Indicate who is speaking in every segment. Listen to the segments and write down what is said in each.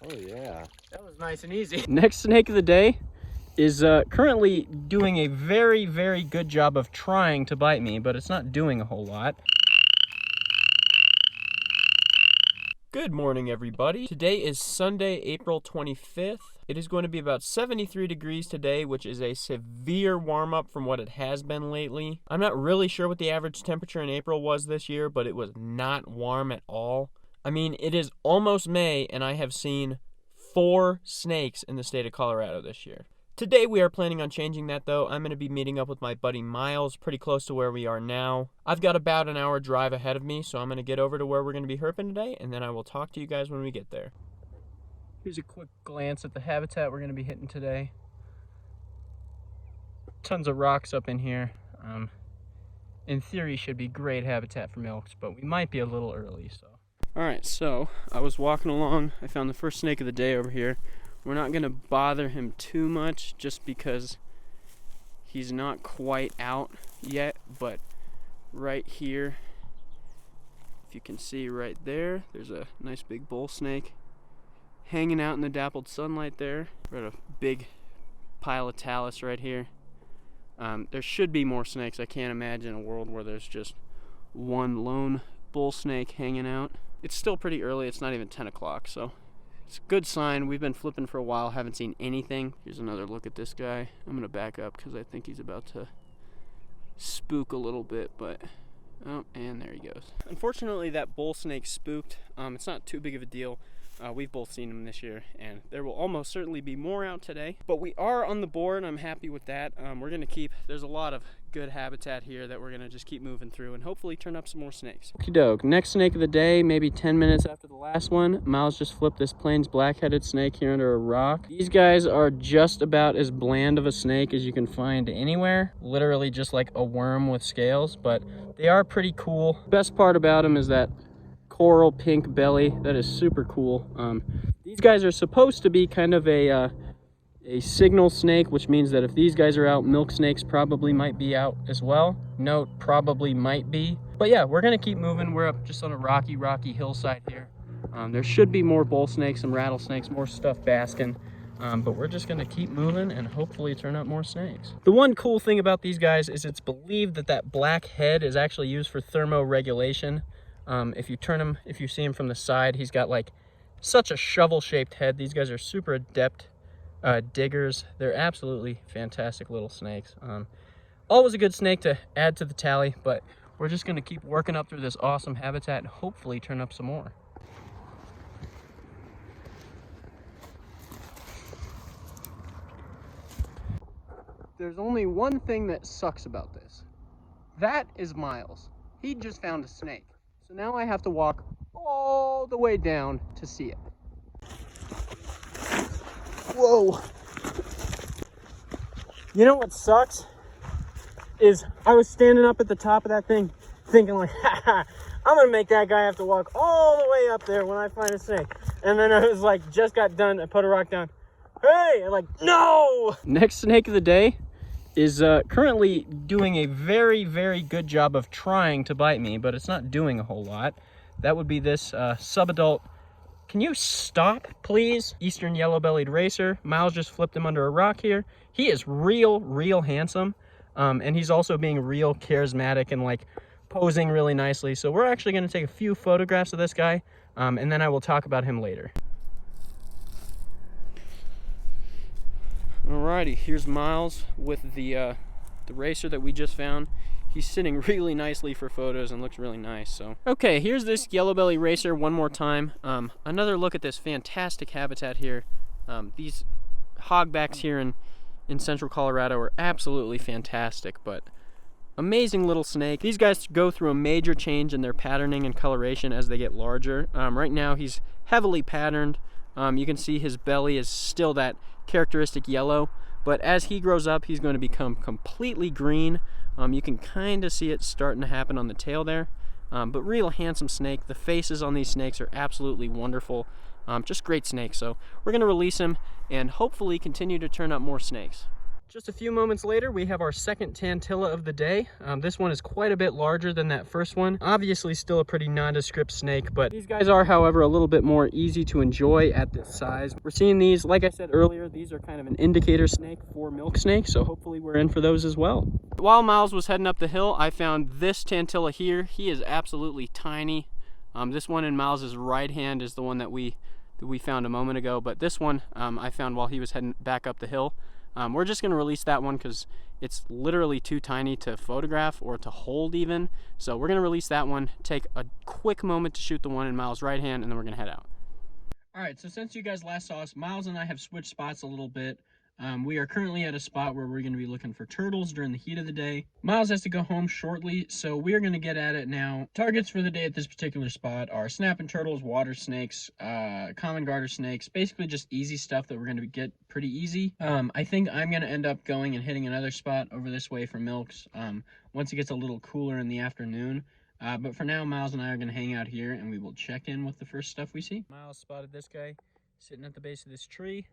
Speaker 1: Oh yeah.
Speaker 2: That was nice and easy.
Speaker 3: Next snake of the day is currently doing a very, very good job of trying to bite me, but it's not doing a whole lot. Good morning, everybody. Today is Sunday, April 25th. It is going to be about 73 degrees today, which is a severe warm-up from what it has been lately. I'm not really sure what the average temperature in April was this year, but it was not warm at all. I mean, it is almost May, and I have seen 4 snakes in the state of Colorado this year. Today we are planning on changing that though. I'm going to be meeting up with my buddy Miles pretty close to where we are now. I've got about an hour drive ahead of me, so I'm going to get over to where we're going to be herping today, and then I will talk to you guys when we get there. Here's a quick glance at the habitat we're going to be hitting today. Tons of rocks up in here. In theory should be great habitat for milks, but we might be a little early. Alright, so I was walking along. I found the first snake of the day over here. We're not going to bother him too much just because he's not quite out yet, but right here, if you can see right there, there's a nice big bull snake hanging out in the dappled sunlight there. We're at a big pile of talus right here. There should be more snakes. I can't imagine a world where there's just one lone bull snake hanging out. It's still pretty early. It's not even 10 o'clock, so it's a good sign. We've been flipping for a while, haven't seen anything. Here's another look at this guy. I'm gonna back up because I think he's about to spook a little bit, but oh, and there he goes. Unfortunately, that bull snake spooked. It's not too big of a deal. We've both seen him this year, and there will almost certainly be more out today. But we are on the board. I'm happy with that. We're gonna keep, there's a lot of good habitat here that we're gonna just keep moving through and hopefully turn up some more snakes. Okie doke, next snake of the day, maybe 10 minutes after the last one. Miles just flipped this Plains black-headed snake here under a rock. These guys are just about as bland of a snake as you can find anywhere. Literally just like a worm with scales, but they are pretty cool. Best part about them is that coral pink belly. That is super cool. These guys are supposed to be kind of a signal snake, which means that if these guys are out, milk snakes probably might be out as well. Note, probably might be. But yeah, we're gonna keep moving. We're up just on a rocky hillside here. There should be more bull snakes, some rattlesnakes, more stuff basking. But we're just gonna keep moving and hopefully turn up more snakes. The one cool thing about these guys is it's believed that that black head is actually used for thermoregulation. If you turn him, if you see him from the side, he's got like such a shovel-shaped head. These guys are super adept diggers. They're absolutely fantastic little snakes. Always a good snake to add to the tally, but we're just going to keep working up through this awesome habitat and hopefully turn up some more. There's only one thing that sucks about this. That is Miles. He just found a snake. So now I have to walk all the way down to see it. Whoa. You know what sucks? Is I was standing up at the top of that thing thinking like, haha, I'm gonna make that guy have to walk all the way up there when I find a snake. And then I was like, just got done, I put a rock down. Hey, I'm like, no! Next snake of the day is currently doing a very, very good job of trying to bite me, but it's not doing a whole lot. That would be this subadult. Can you stop, please? Eastern yellow-bellied racer. Miles just flipped him under a rock here. He is real handsome, and he's also being real charismatic and like posing really nicely. So we're actually going to take a few photographs of this guy, and then I will talk about him later. Alrighty, here's Miles with the racer that we just found. He's sitting really nicely for photos and looks really nice. So, okay, here's this yellow belly racer one more time. Another look at this fantastic habitat here. These hogbacks here in central Colorado are absolutely fantastic, but amazing little snake. These guys go through a major change in their patterning and coloration as they get larger. Right now he's heavily patterned. You can see his belly is still that characteristic yellow, but as he grows up, he's going to become completely green. You can kind of see it starting to happen on the tail there, but real handsome snake. The faces on these snakes are absolutely wonderful. Just great snakes. So we're going to release him and hopefully continue to turn up more snakes. Just a few moments later, we have our second tantilla of the day. This one is quite a bit larger than that first one. Obviously still a pretty nondescript snake, but these guys are, however, a little bit more easy to enjoy at this size. We're seeing these, like I said earlier, these are kind of an indicator snake for milk snakes, so hopefully we're in for those as well. While Miles was heading up the hill, I found this tantilla here. He is absolutely tiny. This one in Miles's right hand is the one that we found a moment ago, but this one I found while he was heading back up the hill. We're just going to release that one because it's literally too tiny to photograph or to hold even. So we're going to release that one, take a quick moment to shoot the one in Miles' right hand, and then we're going to head out. All right, so since you guys last saw us, Miles and I have switched spots a little bit. We are currently at a spot where we're going to be looking for turtles during the heat of the day. Miles has to go home shortly, so we are going to get at it now. Targets for the day at this particular spot are snapping turtles, water snakes, common garter snakes, basically just easy stuff that we're going to get pretty easy. I think I'm going to end up going and hitting another spot over this way for milks once it gets a little cooler in the afternoon. But for now, Miles and I are going to hang out here, and we will check in with the first stuff we see. Miles spotted this guy sitting at the base of this tree.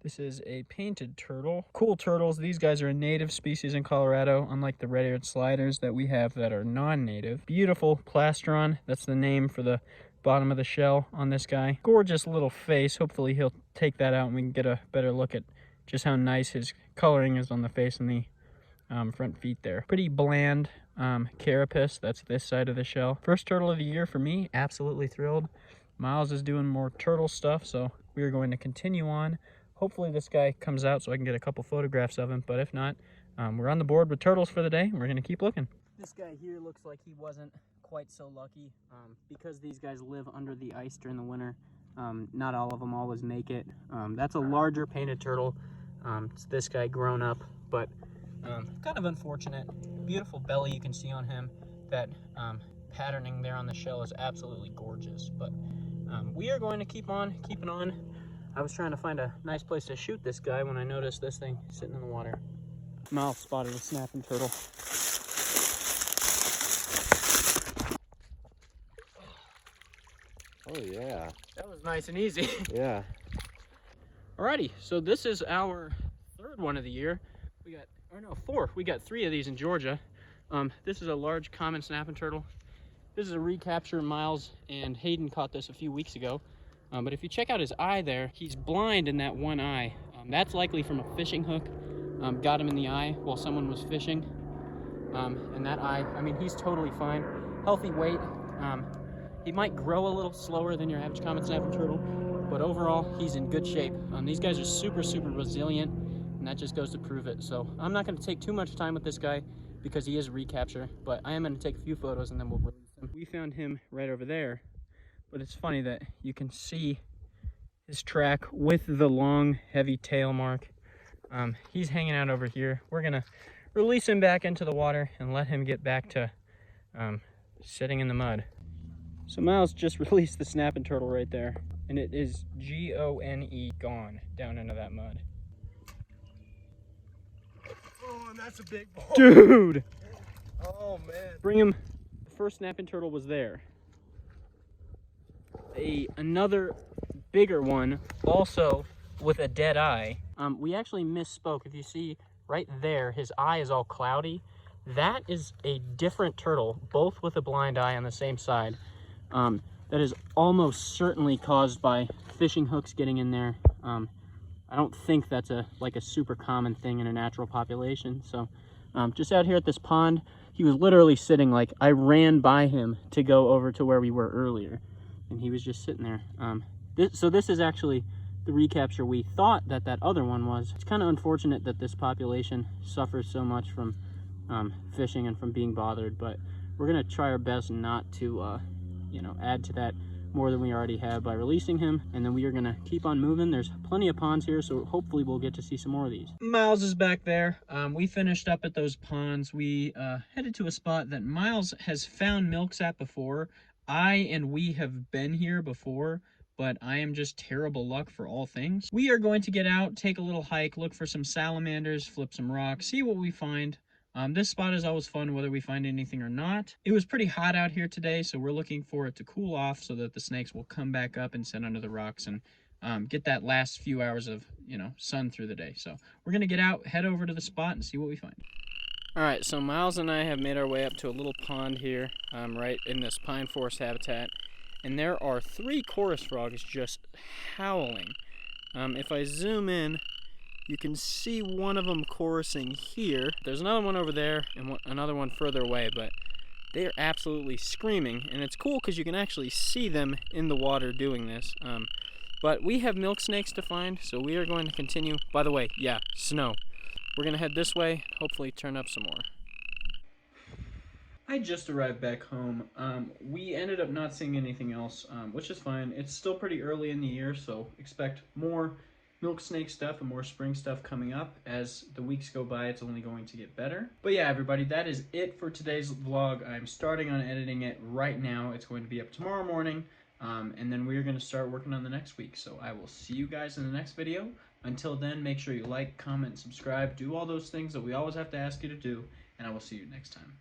Speaker 3: This is a painted turtle. Cool turtles. These guys are a native species in Colorado, unlike the red-eared sliders that we have that are non-native. Beautiful plastron. That's the name for the bottom of the shell on this guy. Gorgeous little face. Hopefully he'll take that out and we can get a better look at just how nice his coloring is on the face and the front feet there. Pretty bland carapace. That's this side of the shell. First turtle of the year for me. Absolutely thrilled. Miles is doing more turtle stuff, so we are going to continue on. Hopefully this guy comes out so I can get a couple photographs of him, but if not, we're on the board with turtles for the day. We're going to keep looking. This guy here looks like he wasn't quite so lucky because these guys live under the ice during the winter. Not all of them always make it. That's a larger painted turtle. It's this guy grown up, but kind of unfortunate. Beautiful belly you can see on him. That patterning there on the shell is absolutely gorgeous, but we are going to keep on keeping on. I was trying to find a nice place to shoot this guy when I noticed this thing sitting in the water. Miles spotted a snapping turtle.
Speaker 1: Oh yeah.
Speaker 3: That was nice and easy.
Speaker 1: Yeah.
Speaker 3: Alrighty, so this is our third one of the year. Four. We got 3 of these in Georgia. This is a large common snapping turtle. This is a recapture. Miles and Hayden caught this a few weeks ago. But if you check out his eye there, he's blind in that one eye. That's likely from a fishing hook. Got him in the eye while someone was fishing. And that eye, I mean, he's totally fine. Healthy weight. He might grow a little slower than your average common snapping turtle, but overall, he's in good shape. These guys are super, super resilient, and that just goes to prove it. So I'm not going to take too much time with this guy because he is a recapture, but I am going to take a few photos and then we'll release him. We found him right over there. But it's funny that you can see his track with the long, heavy tail mark. He's hanging out over here. We're going to release him back into the water and let him get back to sitting in the mud. So Miles just released the snapping turtle right there. And it is G-O-N-E, gone down into that mud.
Speaker 1: Oh, and that's a big ball.
Speaker 3: Dude!
Speaker 1: Oh, man.
Speaker 3: Bring him. The first snapping turtle was there. Another bigger one, also with a dead eye. We actually misspoke. If you see right there, his eye is all cloudy. That is a different turtle, both with a blind eye on the same side. That is almost certainly caused by fishing hooks getting in there. I don't think that's like a super common thing in a natural population. So just out here at this pond, he was literally sitting, like I ran by him to go over to where we were earlier. And he was just sitting there. So this is actually the recapture we thought that other one was. It's kind of unfortunate that this population suffers so much from fishing and from being bothered, but we're gonna try our best not to, add to that more than we already have by releasing him, and then we are gonna keep on moving. There's plenty of ponds here, so hopefully we'll get to see some more of these. Miles is back there. We finished up at those ponds. We headed to a spot that Miles has found milks at before. We have been here before, but I am just terrible luck for all things. We are going to get out, take a little hike, look for some salamanders, flip some rocks, see what we find. This spot is always fun whether we find anything or not. It was pretty hot out here today, so we're looking for it to cool off so that the snakes will come back up and sit under the rocks and get that last few hours of, sun through the day. So we're gonna get out, head over to the spot, and see what we find. All right, so Miles and I have made our way up to a little pond here, right in this pine forest habitat, and there are 3 chorus frogs just howling. If I zoom in, you can see one of them chorusing here. There's another one over there and another one further away, but they are absolutely screaming, and it's cool because you can actually see them in the water doing this. But we have milk snakes to find, so we are going to continue. By the way, yeah, snow. We're going to head this way, hopefully turn up some more. I just arrived back home. We ended up not seeing anything else, which is fine. It's still pretty early in the year, so expect more milk snake stuff and more spring stuff coming up. As the weeks go by, it's only going to get better. But yeah, everybody, that is it for today's vlog. I'm starting on editing it right now. It's going to be up tomorrow morning, and then we're going to start working on the next week. So I will see you guys in the next video. Until then, make sure you like, comment, subscribe, do all those things that we always have to ask you to do, and I will see you next time.